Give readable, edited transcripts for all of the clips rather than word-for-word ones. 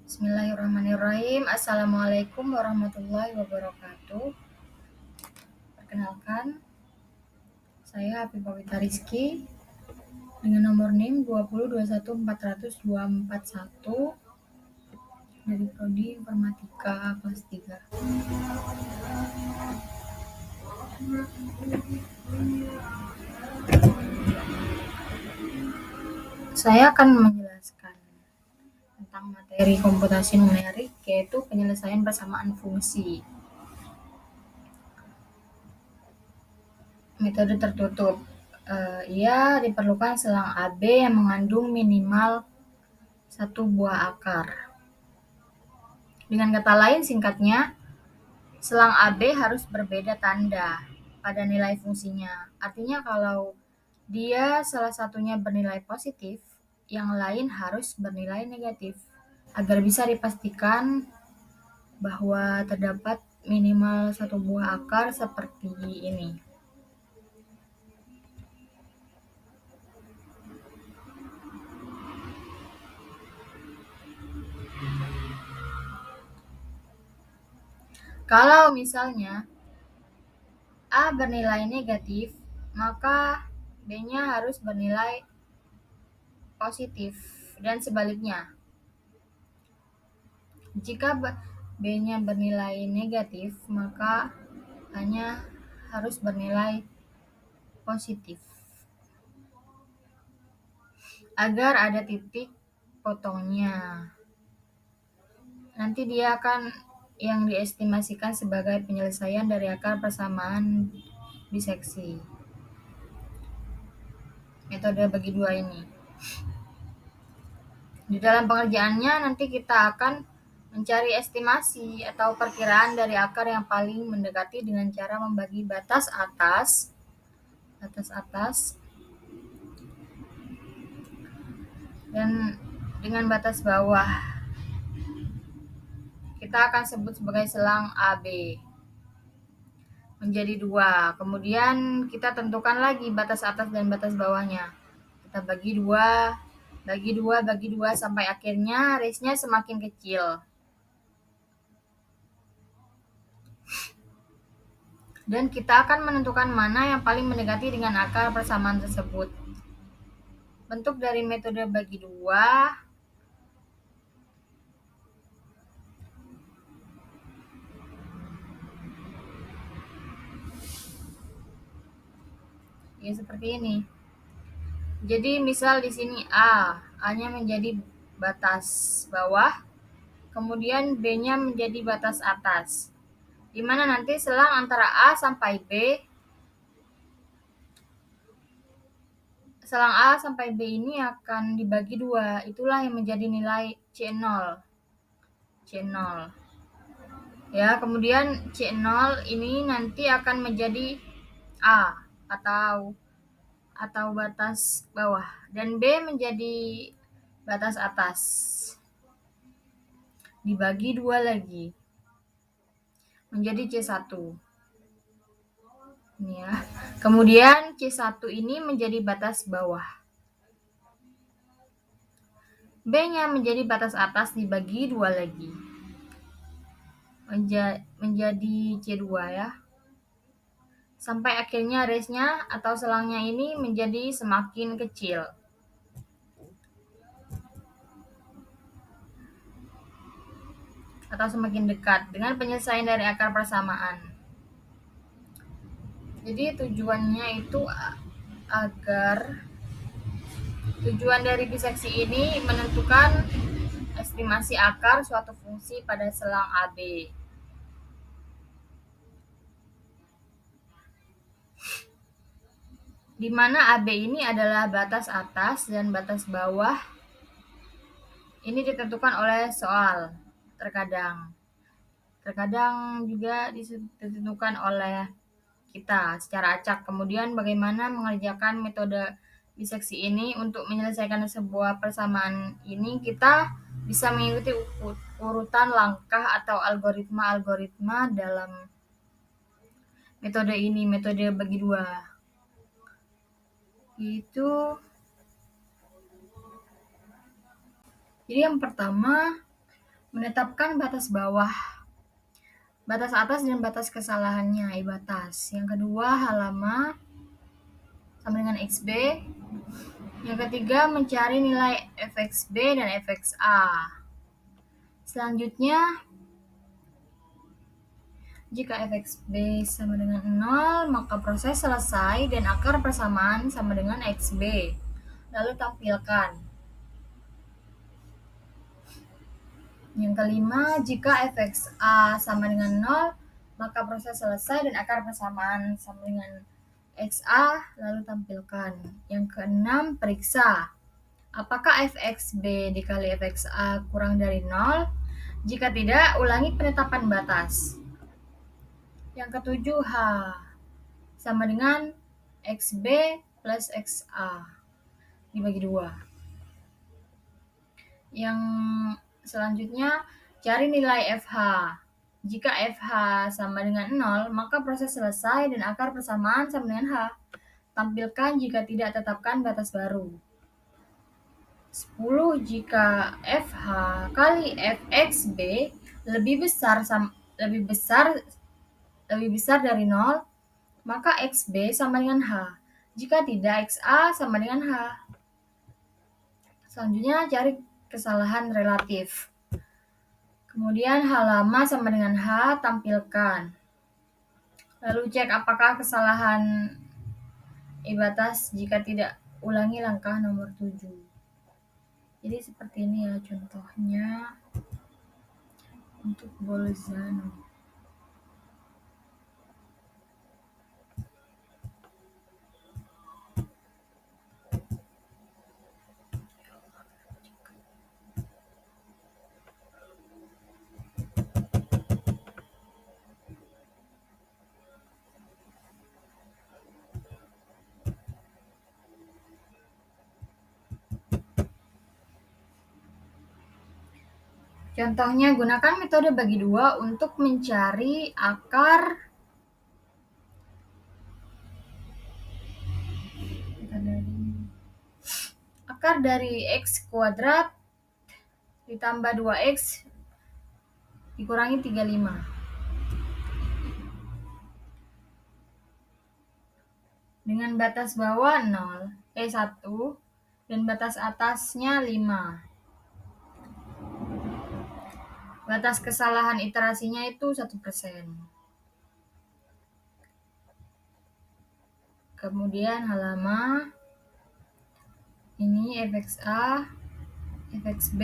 Bismillahirrahmanirrahim. Assalamualaikum warahmatullahi wabarakatuh. Perkenalkan, saya Hafifah Wita Rizky dengan nomor NIM 2021400 dari Prodi Informatika kelas 3. Saya akan menjelaskan tentang materi komputasi numerik, yaitu penyelesaian persamaan fungsi. Metode tertutup. Ia diperlukan selang AB yang mengandung minimal satu buah akar. Dengan kata lain, singkatnya, selang AB harus berbeda tanda pada nilai fungsinya. Artinya kalau dia salah satunya bernilai positif, yang lain harus bernilai negatif, agar bisa dipastikan bahwa terdapat minimal satu buah akar seperti ini. Kalau misalnya A bernilai negatif, maka B-nya harus bernilai positif, dan sebaliknya. Jika B-nya bernilai negatif, maka A-nya harus bernilai positif. Agar ada titik potongnya. Nanti dia akan yang diestimasikan sebagai penyelesaian dari akar persamaan biseksi. Metode bagi dua ini. Di dalam pengerjaannya nanti kita akan mencari estimasi atau perkiraan dari akar yang paling mendekati dengan cara membagi batas atas dan dengan batas bawah. Kita akan sebut sebagai selang AB menjadi 2. Kemudian kita tentukan lagi batas atas dan batas bawahnya. Kita bagi 2 sampai akhirnya range-nya semakin kecil. Dan kita akan menentukan mana yang paling mendekati dengan akar persamaan tersebut. Bentuk dari metode bagi 2 ya seperti ini. Jadi misal di sini A-nya menjadi batas bawah, kemudian B-nya menjadi batas atas. Di mana nanti selang antara A sampai B, selang A sampai B ini akan dibagi 2. Itulah yang menjadi nilai C0. Ya, kemudian C0 ini nanti akan menjadi A atau batas bawah, dan B menjadi batas atas. Dibagi 2 lagi menjadi C1. Ini ya. Kemudian C1 ini menjadi batas bawah. B-nya menjadi batas atas dibagi 2 lagi. Menjadi C2 ya. Sampai akhirnya range-nya atau selangnya ini menjadi semakin kecil. Atau semakin dekat dengan penyelesaian dari akar persamaan. Jadi tujuannya itu tujuan dari biseksi ini menentukan estimasi akar suatu fungsi pada selang AB. Di mana AB ini adalah batas atas dan batas bawah. Ini ditentukan oleh soal terkadang juga ditentukan oleh kita secara acak. Kemudian bagaimana mengerjakan metode biseksi ini untuk menyelesaikan sebuah persamaan ini, kita bisa mengikuti urutan langkah atau algoritma dalam metode ini, metode bagi 2. Jadi yang pertama, Menetapkan batas bawah, batas atas dan batas kesalahannya, batas. Yang kedua, halaman sama dengan XB. Yang ketiga, mencari nilai fxb dan fxa. Selanjutnya, jika fxb sama dengan 0, maka proses selesai dan akar persamaan sama dengan xb. Lalu tampilkan. Yang kelima, jika fxa sama dengan 0, maka proses selesai dan akar persamaan sama dengan xa, lalu tampilkan. Yang keenam, periksa. Apakah fxb dikali fxa kurang dari 0? Jika tidak, ulangi penetapan batas. Yang ketujuh, H sama dengan XB plus XA dibagi 2. Yang selanjutnya, cari nilai FH. Jika FH sama dengan 0, maka proses selesai dan akar persamaan sama dengan H. Tampilkan jika tidak, tetapkan batas baru. 10 jika FH kali FXB lebih besar dari 0, maka XB sama dengan H. Jika tidak, XA sama dengan H. Selanjutnya, cari kesalahan relatif. Kemudian, H lama sama dengan H, tampilkan. Lalu cek apakah kesalahan batas. Jika tidak, ulangi langkah nomor 7. Jadi seperti ini ya contohnya untuk Bolzano. Contohnya, gunakan metode bagi 2 untuk mencari akar dari x kuadrat ditambah 2x dikurangi 35. Dengan batas bawah 1 dan batas atasnya 5. Batas kesalahan iterasinya itu 1%. Kemudian halaman ini fxa, fxb,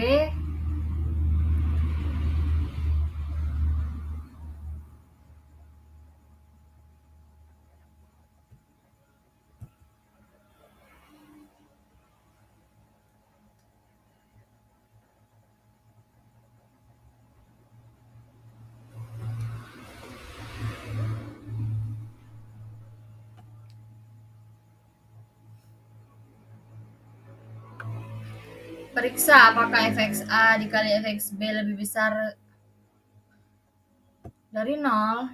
periksa apakah fxa dikali fxb lebih besar dari 0.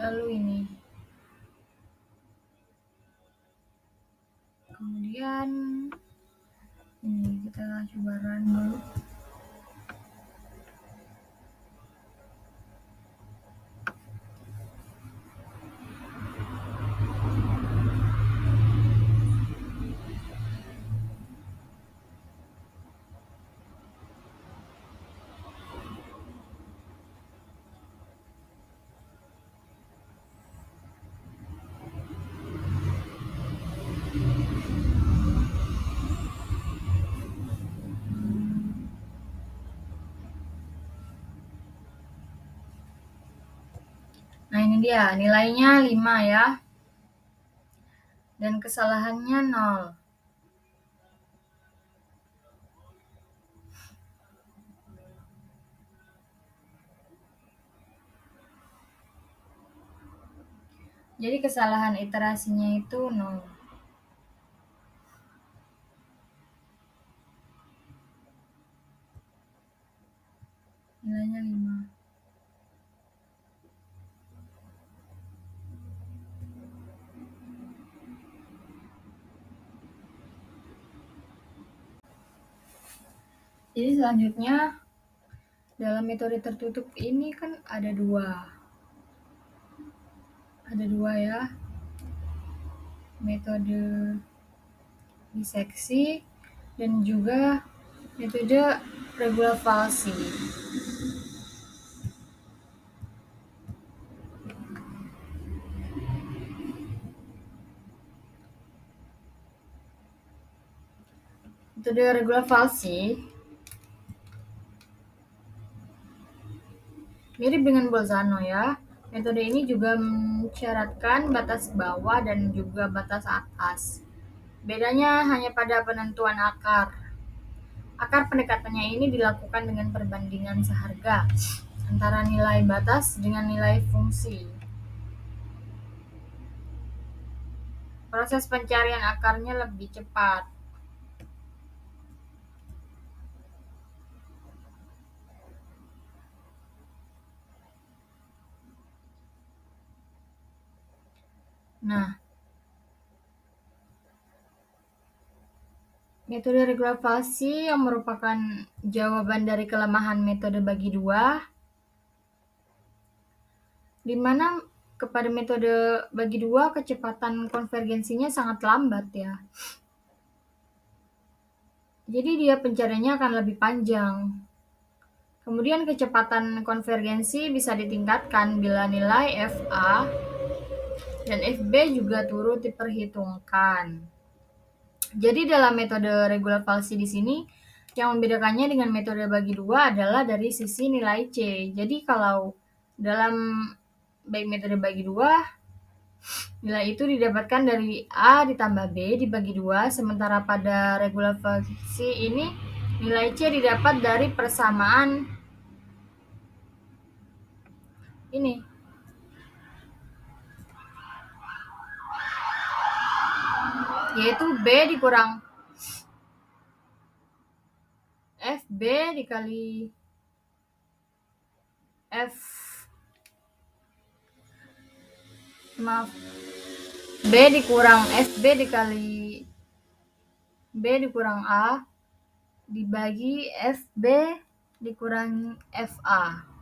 Lalu ini. Kemudian ini kita coba run dulu. Nah, ini dia, nilainya 5 ya. Dan kesalahannya 0. Jadi kesalahan iterasinya itu 0. Nilainya 5. Jadi selanjutnya dalam metode tertutup ini kan ada dua ya, metode diseksi dan juga metode regular falsi. Metode regular falsi mirip dengan Bolzano ya. Metode ini juga mensyaratkan batas bawah dan juga batas atas. Bedanya hanya pada penentuan akar. Akar pendekatannya ini dilakukan dengan perbandingan seharga antara nilai batas dengan nilai fungsi. Proses pencarian akarnya lebih cepat. Nah, metode regular falsi yang merupakan jawaban dari kelemahan metode bagi dua, di mana kepada metode bagi dua kecepatan konvergensinya sangat lambat ya. Jadi dia pencariannya akan lebih panjang. Kemudian kecepatan konvergensi bisa ditingkatkan bila nilai FA dan FB juga turut diperhitungkan. Jadi dalam metode regular falsi di sini yang membedakannya dengan metode bagi dua adalah dari sisi nilai C. Jadi kalau dalam baik metode bagi dua, nilai itu didapatkan dari A ditambah B dibagi 2, sementara pada regular falsi ini nilai C didapat dari persamaan ini. Yaitu B dikurang FB dikali B dikurang FB dikali B dikurang A dibagi FB dikurang FA.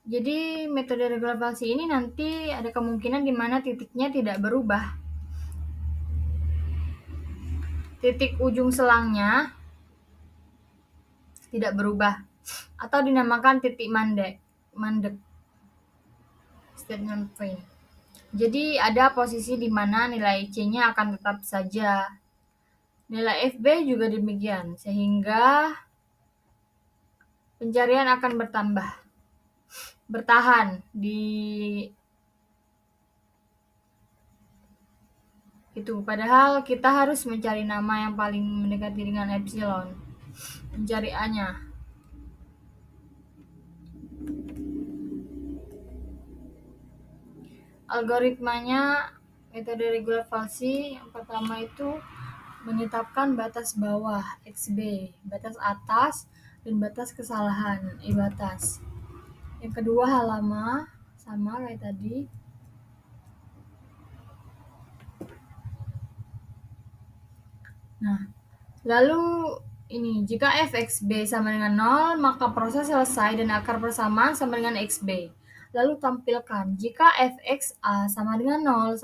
Jadi metode regular falsi ini nanti ada kemungkinan di mana titiknya tidak berubah. Titik ujung selangnya tidak berubah atau dinamakan titik mandek statement point. Jadi ada posisi di mana nilai C-nya akan tetap saja. Nilai FB juga demikian, sehingga pencarian akan bertahan di itu. Padahal kita harus mencari nama yang paling mendekati dengan epsilon. Mencari A-nya. Algoritmanya metode regular falsi yang pertama itu menetapkan batas bawah XB, batas atas, dan batas kesalahan batas. Yang kedua halaman sama kayak tadi. Nah, lalu ini jika fxb sama dengan 0 maka proses selesai dan akar persamaan sama dengan xb. Lalu tampilkan jika fxa sama dengan 0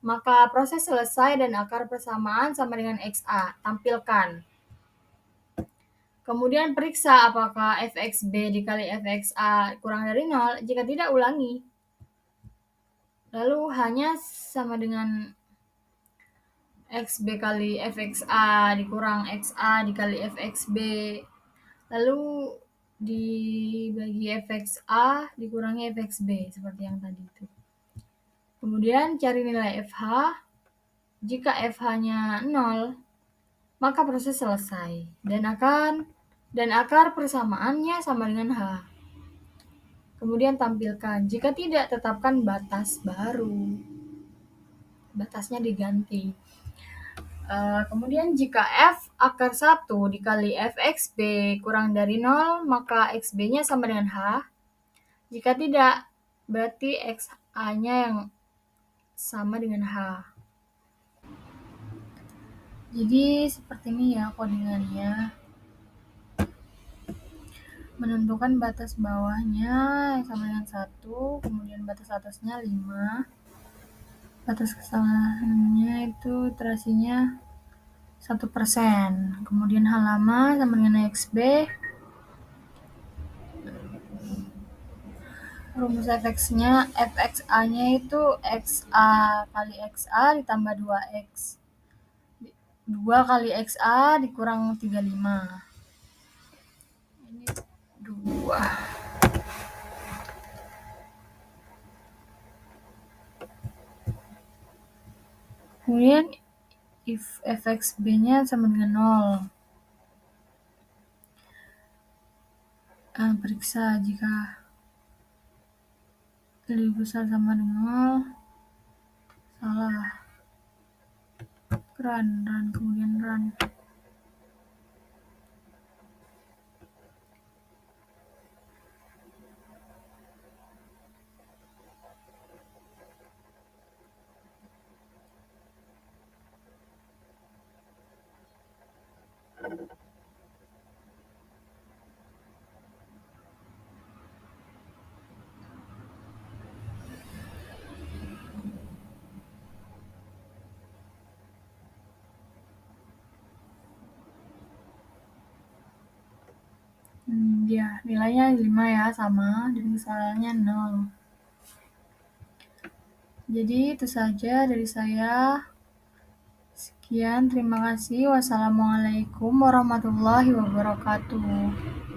maka proses selesai dan akar persamaan sama dengan xa. Tampilkan. Kemudian periksa apakah fxb dikali fxa kurang dari 0. Jika tidak, ulangi. Lalu hanya sama dengan xb kali fxa dikurang xa dikali fxb. Lalu dibagi fxa dikurangi fxb seperti yang tadi itu. Kemudian cari nilai fh. Jika fh-nya 0, maka proses selesai dan akar persamaannya sama dengan h. Kemudian tampilkan. Jika tidak, tetapkan batas baru. Batasnya diganti. Kemudian jika f akar 1 dikali fxb kurang dari 0, maka xb-nya sama dengan h. Jika tidak, berarti xa-nya yang sama dengan h. Jadi seperti ini ya codingannya. Menentukan batas bawahnya yang sama dengan 1, kemudian batas atasnya 5. Batas kesalahannya itu iterasinya 1%. Kemudian halaman sama dengan XB. Rumus fxa-nya itu xa kali xa ditambah 2x. 2 kali xa dikurang 35. Ini 2. Kemudian if fxb-nya sama dengan 0. Periksa jika lebih besar sama dengan 0. Salah. Run, kemudian run. Ya, nilainya 5 ya, sama, dan kesalahannya 0. Jadi itu saja dari saya. Sekian, terima kasih. Wassalamualaikum warahmatullahi wabarakatuh.